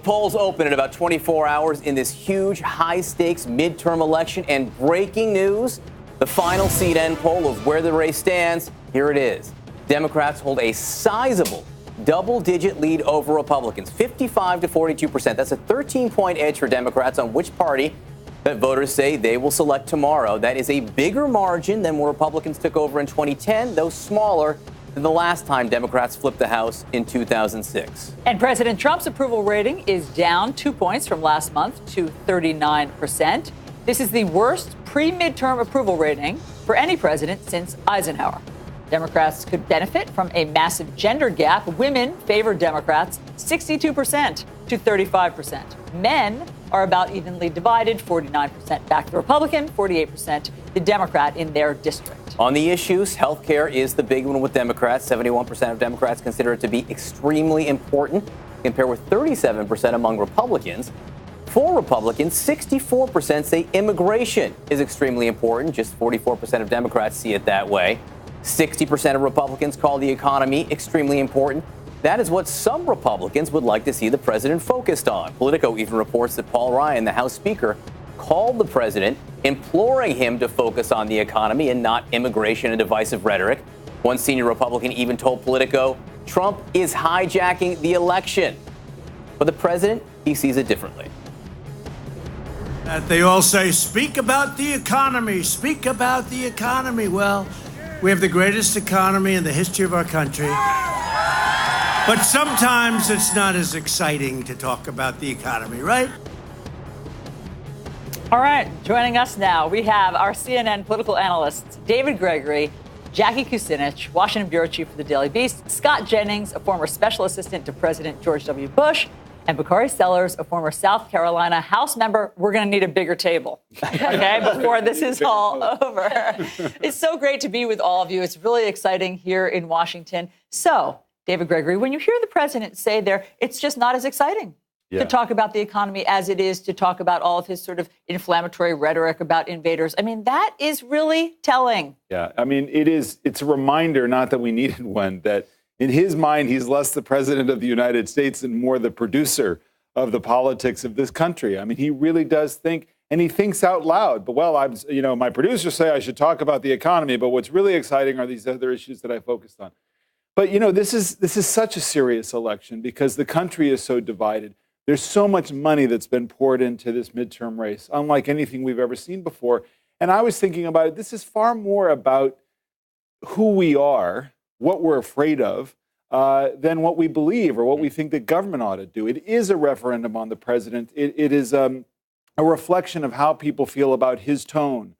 Polls open in about 24 hours in this huge, high-stakes midterm election. And breaking news, the final CNN poll of where the race stands, here it is. Democrats hold a sizable double-digit lead over Republicans, 55 to 42%. That's a 13-point edge for Democrats on which party that voters say they will select tomorrow. That is a bigger margin than when Republicans took over in 2010, though smaller than the last time Democrats flipped the House in 2006. And President Trump's approval rating is down 2 points from last month to 39%. This is the worst pre-midterm approval rating for any president since Eisenhower. Democrats could benefit from a massive gender gap. Women favor Democrats 62% to 35%. Men are about evenly divided, 49% back the Republican, 48% the Democrat in their district. On the issues, health care is the big one with Democrats. 71% of Democrats consider it to be extremely important, compared with 37% among Republicans. For Republicans, 64% say immigration is extremely important. Just 44% of Democrats see it that way. 60% of Republicans call the economy extremely important. That is what some Republicans would like to see the president focused on. Politico even reports that Paul Ryan, the House Speaker, called the president, imploring him to focus on the economy and not immigration and divisive rhetoric. One senior Republican even told Politico, Trump is hijacking the election. But the president, he sees it differently. They all say, speak about the economy, speak about the economy. Well, we have the greatest economy in the history of our country. But sometimes it's not as exciting to talk about the economy, right? All right, joining us now, we have our CNN political analysts, David Gregory, Jackie Kucinich, Washington bureau chief for the Daily Beast, Scott Jennings, a former special assistant to President George W. Bush, and Bakari Sellers, a former South Carolina House member. We're going to need a bigger table, okay, before this is all over. It's so great to be with all of you. It's really exciting here in Washington. So, David Gregory, when you hear the president say there, it's just not as exciting to talk about the economy as it is to talk about all of his sort of inflammatory rhetoric about invaders. I mean, that is really telling. Yeah, I mean, it's a reminder, not that we needed one, that in his mind, he's less the president of the United States and more the producer of the politics of this country. I mean, he really does think, and he thinks out loud. But, well, my producers say I should talk about the economy, but what's really exciting are these other issues that I focused on. But, this is such a serious election because the country is so divided. There's so much money that's been poured into this midterm race, unlike anything we've ever seen before. And I was thinking about it. This is far more about who we are, what we're afraid of, than what we believe or what we think the government ought to do. It is a referendum on the president. It is a reflection of how people feel about his tone,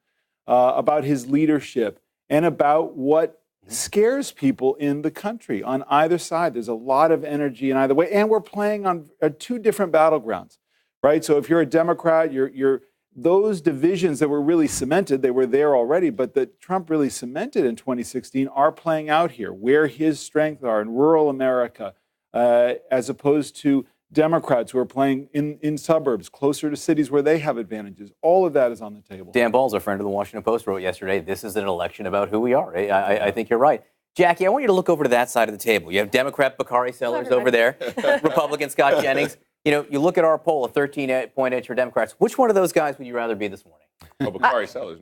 about his leadership, and about what scares people in the country on either side. There's a lot of energy in either way. And we're playing on two different battlegrounds, right? So if you're a Democrat, you're those divisions that were really cemented, they were there already, but that Trump really cemented in 2016 are playing out here, where his strengths are in rural America, as opposed to Democrats who are playing in suburbs, closer to cities where they have advantages. All of that is on the table. Dan Balls, a friend of the Washington Post, wrote yesterday, this is an election about who we are. I think you're right. Jackie, I want you to look over to that side of the table. You have Democrat Bakari Sellers over there, Republican Scott Jennings. You look at our poll, a 13-point edge for Democrats. Which one of those guys would you rather be this morning? Oh, Bakari Sellers.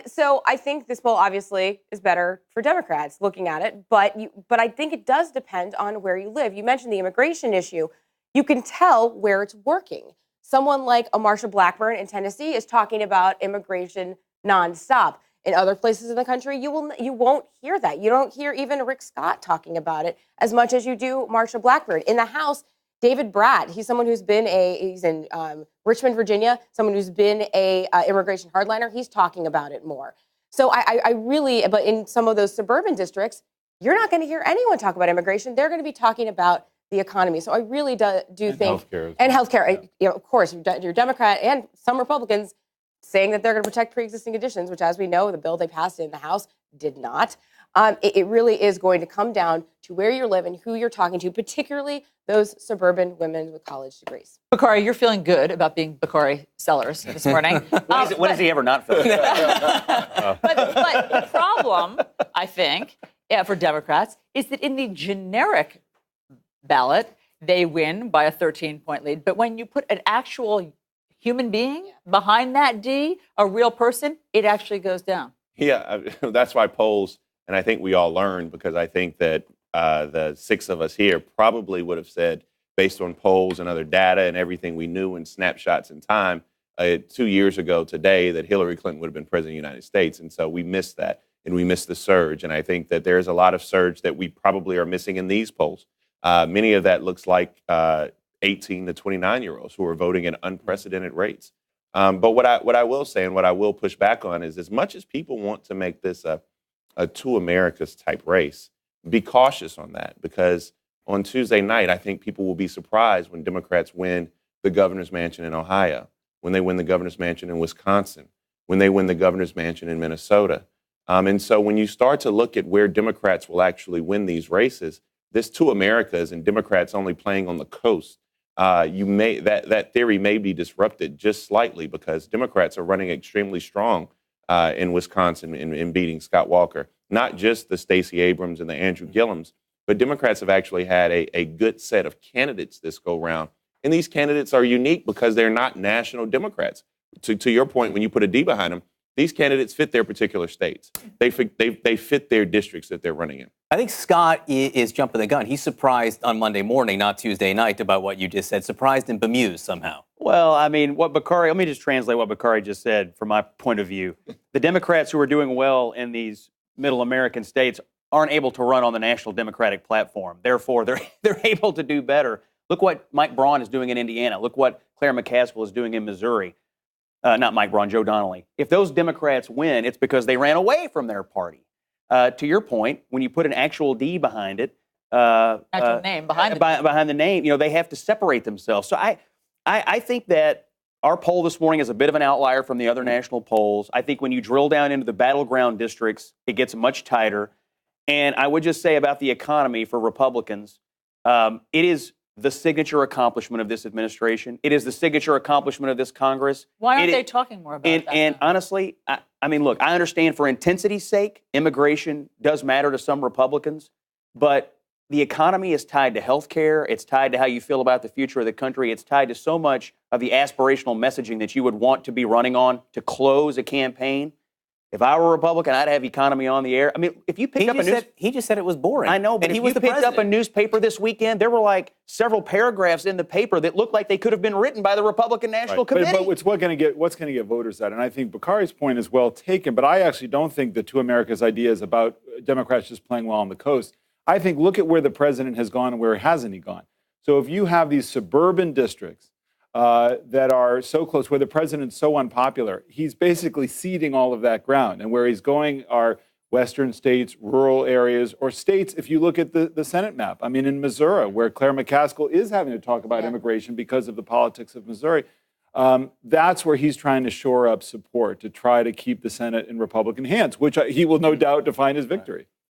So I think this poll obviously is better for Democrats looking at it, but I think it does depend on where you live. You mentioned the immigration issue. You can tell where it's working. Someone like a Marsha Blackburn in Tennessee is talking about immigration nonstop. In other places in the country, you won't hear that. You don't hear even Rick Scott talking about it as much as you do Marsha Blackburn. In the House, David Bratt, he's someone who's been he's in Richmond, Virginia, someone who's been a immigration hardliner. He's talking about it more. So I really, but in some of those suburban districts, you're not going to hear anyone talk about immigration. They're going to be talking about the economy. So I really do think, healthcare, of course, you're Democrat and some Republicans saying that they're going to protect pre-existing conditions, which, as we know, the bill they passed in the House did not. It really is going to come down to where you live and who you're talking to, particularly those suburban women with college degrees. Bakari, you're feeling good about being Bakari Sellers this morning. When is he ever not feeling good? But the problem, I think, for Democrats is that in the generic ballot, they win by a 13-point lead. But when you put an actual human being behind that D, a real person, it actually goes down. Yeah, that's why polls, and I think we all learned, because I think that the six of us here probably would have said, based on polls and other data and everything we knew in snapshots in time, 2 years ago today, that Hillary Clinton would have been president of the United States. And so we missed that, and we missed the surge. And I think that there's a lot of surge that we probably are missing in these polls. Many of that looks like 18 to 29-year-olds who are voting at unprecedented rates. But what I will say, and what I will push back on, is as much as people want to make this a two Americas type race, be cautious on that, because on Tuesday night, I think people will be surprised when Democrats win the governor's mansion in Ohio, when they win the governor's mansion in Wisconsin, when they win the governor's mansion in Minnesota. And so when you start to look at where Democrats will actually win these races, this two Americas and Democrats only playing on the coast, that theory may be disrupted just slightly, because Democrats are running extremely strong in Wisconsin in beating Scott Walker. Not just the Stacey Abrams and the Andrew Gillums, but Democrats have actually had a good set of candidates this go round. And these candidates are unique because they're not national Democrats. To your point, when you put a D behind them, these candidates fit their particular states. They fit their districts that they're running in. I think Scott is jumping the gun. He's surprised on Monday morning, not Tuesday night, about what you just said. Surprised and bemused somehow. Well, I mean, let me just translate what Bakari just said from my point of view. The Democrats who are doing well in these middle American states aren't able to run on the national Democratic platform. Therefore, they're able to do better. Look what Mike Braun is doing in Indiana. Look what Claire McCaskill is doing in Missouri. Not Mike Braun, Joe Donnelly. If those Democrats win, it's because they ran away from their party. To your point, when you put an actual D behind it, Actual name behind the name, they have to separate themselves. So I think that our poll this morning is a bit of an outlier from the other national polls. I think when you drill down into the battleground districts, it gets much tighter. And I would just say about the economy for Republicans, it is the signature accomplishment of this administration. It is the signature accomplishment of this Congress. Why aren't they talking more about that? And honestly, I mean, look, I understand for intensity's sake, immigration does matter to some Republicans, but the economy is tied to health care. It's tied to how you feel about the future of the country. It's tied to so much of the aspirational messaging that you would want to be running on to close a campaign. If I were a Republican, I'd have economy on the air. I mean, if you picked up he just said it was boring. I know, but if you picked up a newspaper this weekend, there were like several paragraphs in the paper that looked like they could have been written by the Republican National Committee. But it's what's going to get voters out. And I think Bakari's point is well taken, but I actually don't think the Two Americas idea is about Democrats just playing well on the coast. I think look at where the president has gone and where hasn't he gone. So if you have these suburban districts that are so close, where the president's so unpopular, he's basically ceding all of that ground. And where he's going are western states, rural areas, or states, if you look at the Senate map. I mean, in Missouri, where Claire McCaskill is having to talk about immigration because of the politics of Missouri, that's where he's trying to shore up support to try to keep the Senate in Republican hands, which he will no doubt define his victory.